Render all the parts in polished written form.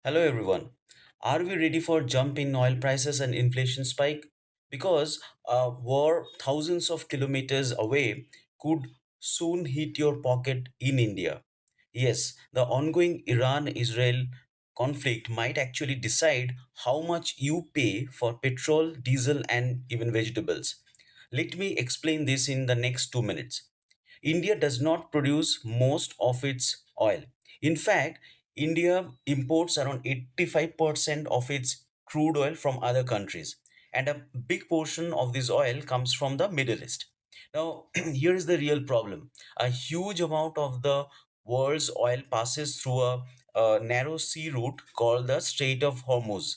Hello everyone. Are we ready for jump in oil prices and inflation spike? Because a war thousands of kilometers away could soon hit your pocket in India. Yes, the ongoing Iran-Israel conflict might actually decide how much you pay for petrol, diesel and even vegetables. Let me explain this in the next 2 minutes. India does not produce most of its oil. In fact, India imports around 85% of its crude oil from other countries, and a big portion of this oil comes from the Middle East. Now, here is the real problem. A huge amount of the world's oil passes through a narrow sea route called the Strait of Hormuz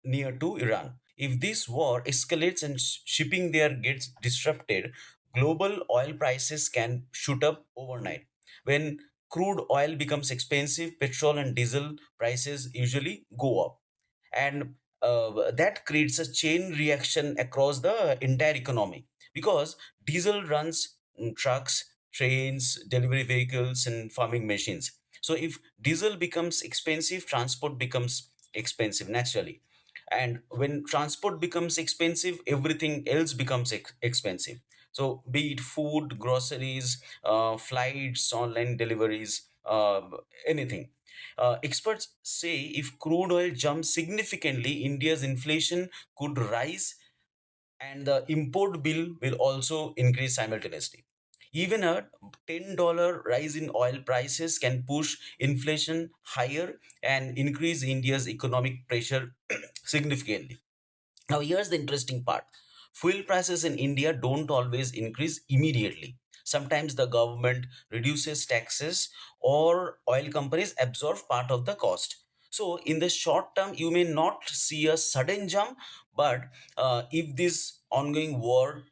near to Iran. If this war escalates and shipping there gets disrupted, global oil prices can shoot up overnight. When crude oil becomes expensive, petrol and diesel prices usually go up. And that creates a chain reaction across the entire economy because diesel runs trucks, trains, delivery vehicles, and farming machines. So if diesel becomes expensive, transport becomes expensive naturally, and when transport becomes expensive, everything else becomes expensive. So be it food, groceries, flights, online deliveries, anything. Experts say if crude oil jumps significantly, India's inflation could rise and the import bill will also increase simultaneously. Even a $10 rise in oil prices can push inflation higher and increase India's economic pressure significantly. Now, here's the interesting part. Fuel prices in India don't always increase immediately. Sometimes the government reduces taxes or oil companies absorb part of the cost. So, in the short term, you may not see a sudden jump, but if this ongoing war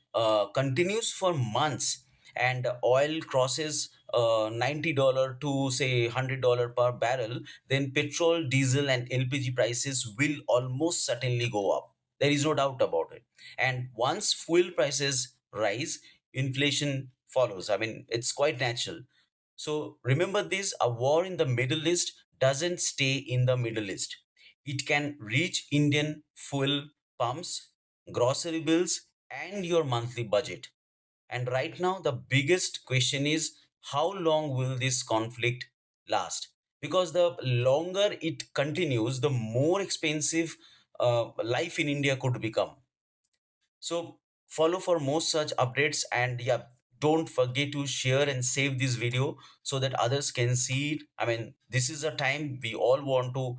continues for months and oil crosses $90 to say $100 per barrel, then petrol, diesel, and LPG prices will almost certainly go up. There is no doubt about it. And once fuel prices rise, inflation follows. I mean, it's quite natural. So remember this, a war in the Middle East doesn't stay in the Middle East. It can reach Indian fuel pumps, grocery bills, and your monthly budget. And right now, the biggest question is how long will this conflict last? Because the longer it continues, the more expensive life in India could become. So, follow for more such updates, and yeah, don't forget to share and save this video so that others can see it. I mean, this is a time we all want to